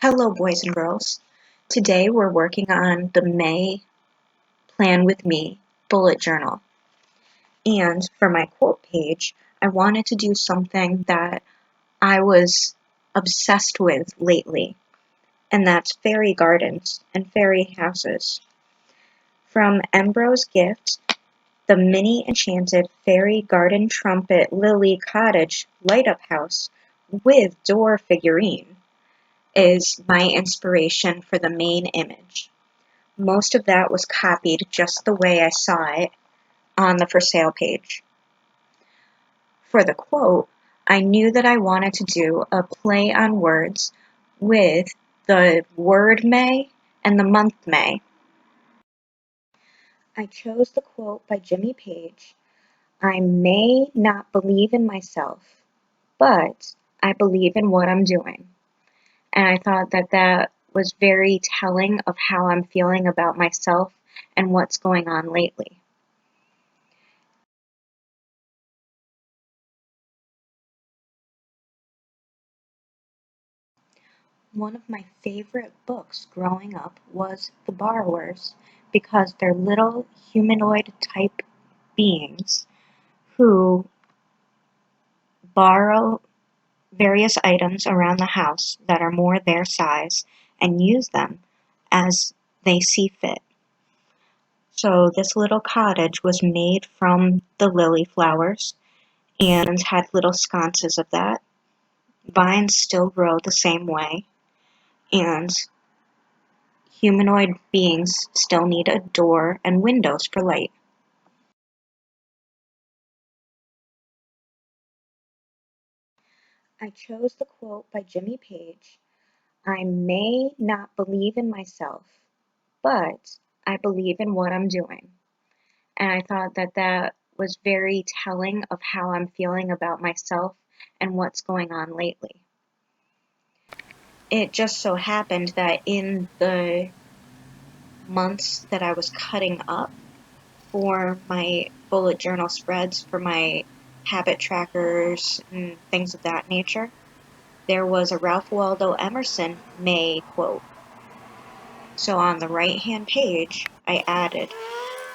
Hello, boys and girls. Today we're working on the May Plan With Me bullet journal. And for my quote page, I wanted to do something that I was obsessed with lately, and that's fairy gardens and fairy houses. From Embro's Gift, the mini enchanted fairy garden trumpet lily cottage light up house with door figurine is my inspiration for the main image. Most of that was copied just the way I saw it on the for sale page. For the quote, I knew that I wanted to do a play on words with the word May and the month May. I chose the quote by Jimmy Page. I may not believe in myself, but I believe in what I'm doing. And I thought that that was very telling of how I'm feeling about myself and what's going on lately. One of my favorite books growing up was The Borrowers because they're little humanoid type beings who borrow various items around the house that are more their size and use them as they see fit. So this little cottage was made from the lily flowers and had little sconces of that. Vines still grow the same way, and humanoid beings still need a door and windows for light. I chose the quote by Jimmy Page. I may not believe in myself, but I believe in what I'm doing. And I thought that that was very telling of how I'm feeling about myself and what's going on lately. It just so happened that in the months that I was cutting up for my bullet journal spreads, for my habit trackers and things of that nature, there was a Ralph Waldo Emerson May quote. So on the right-hand page, I added,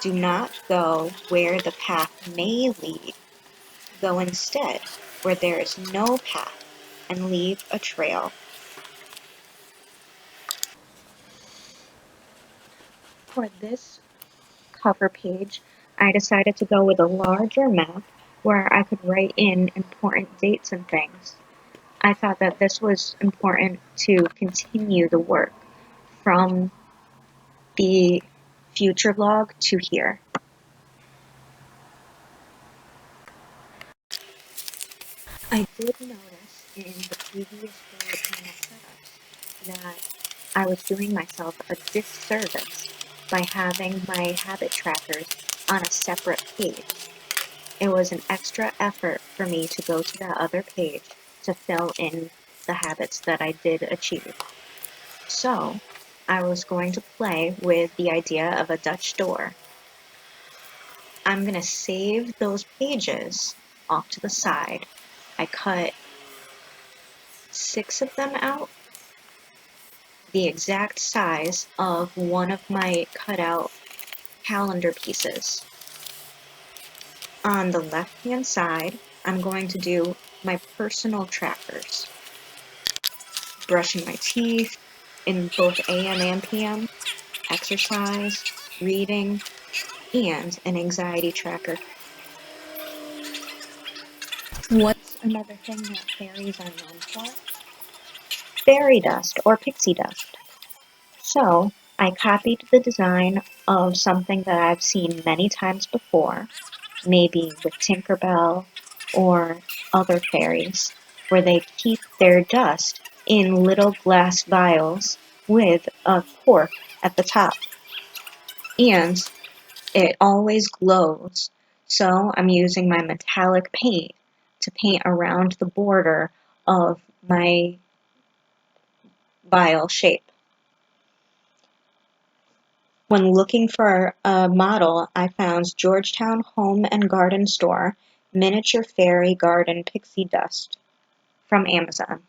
"Do not go where the path may lead. Go instead where there is no path and leave a trail." For this cover page, I decided to go with a larger map where I could write in important dates and things. I thought that this was important to continue the work from the future log to here. I did notice in the previous bullet journal setups that I was doing myself a disservice by having my habit trackers on a separate page. It was an extra effort for me to go to that other page to fill in the habits that I did achieve. So I was going to play with the idea of a Dutch door. I'm going to save those pages off to the side. I cut 6 of them out, the exact size of one of my cutout calendar pieces. On the left-hand side, I'm going to do my personal trackers. Brushing my teeth in both AM and PM, exercise, reading, and an anxiety tracker. What's another thing that fairies are known for? Fairy dust or pixie dust. So I copied the design of something that I've seen many times before, maybe with Tinkerbell or other fairies, where they keep their dust in little glass vials with a cork at the top. And it always glows, so I'm using my metallic paint to paint around the border of my vial shape. When looking for a model, I found Georgetown Home and Garden Store Miniature Fairy Garden Pixie Dust from Amazon.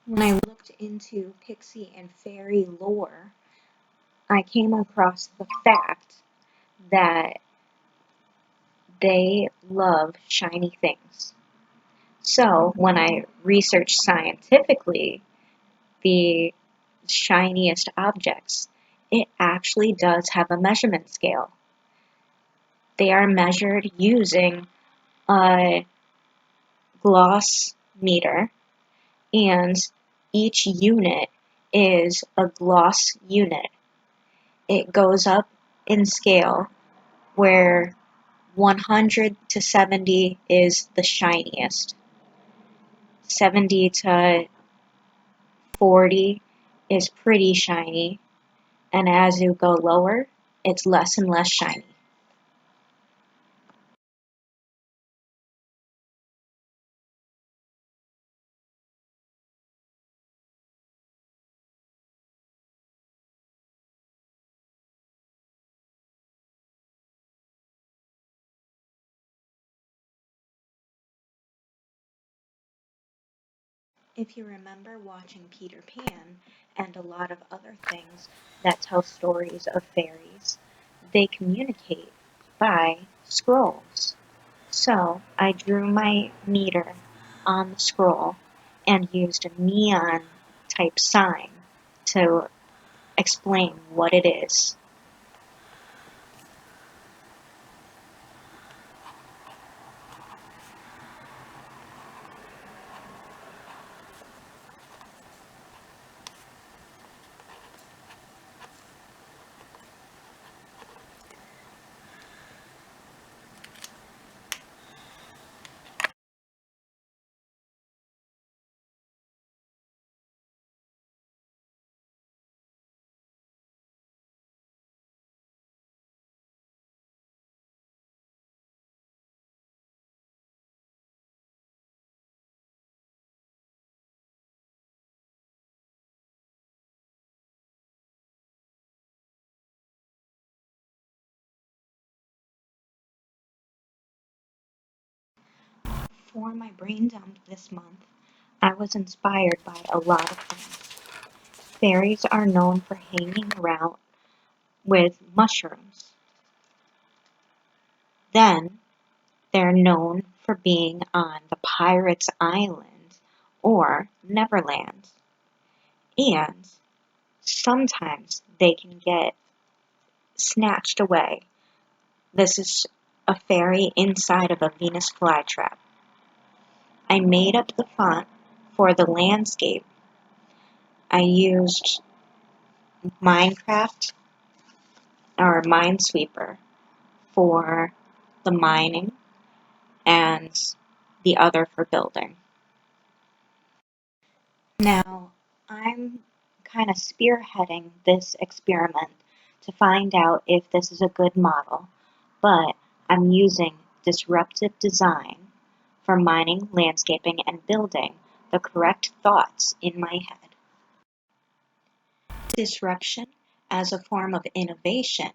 When I looked into pixie and fairy lore, I came across the fact that they love shiny things. So when I researched scientifically the shiniest objects, it actually does have a measurement scale. They are measured using a gloss meter, and each unit is a gloss unit. It goes up in scale where 100 to 70 is the shiniest. 70 to 40 is pretty shiny, and as you go lower, it's less and less shiny. If you remember watching Peter Pan and a lot of other things that tell stories of fairies, they communicate by scrolls. So I drew my meter on the scroll and used a neon type sign to explain what it is. For my brain dump this month, I was inspired by a lot of things. Fairies are known for hanging around with mushrooms. Then they're known for being on the Pirates Island or Neverland. And sometimes they can get snatched away. This is a fairy inside of a Venus flytrap. I made up the font for the landscape. I used Minecraft or Minesweeper for the mining and the other for building. Now, I'm kind of spearheading this experiment to find out if this is a good model, but I'm using disruptive design for mining, landscaping, and building the correct thoughts in my head. Disruption as a form of innovation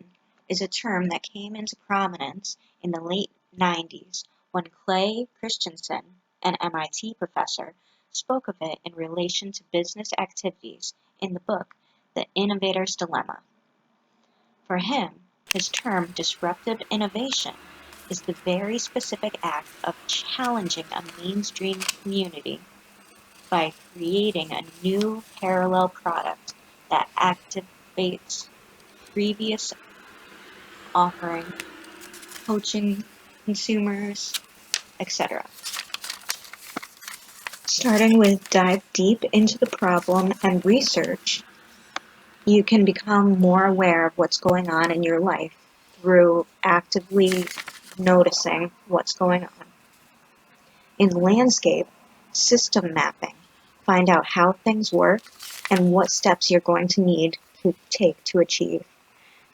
is a term that came into prominence in the late 90s when Clay Christensen, an MIT professor, spoke of it in relation to business activities in the book The Innovator's Dilemma. For him, his term disruptive innovation is the very specific act of challenging a mainstream community by creating a new parallel product that activates previous offering, coaching consumers, etc. Starting with dive deep into the problem and research, you can become more aware of what's going on in your life through actively noticing what's going on. In landscape, system mapping. Find out how things work and what steps you're going to need to take to achieve.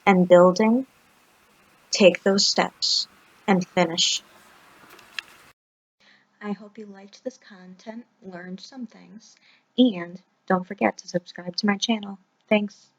And building, take those steps and finish. I hope you liked this content, learned some things, and don't forget to subscribe to my channel. Thanks.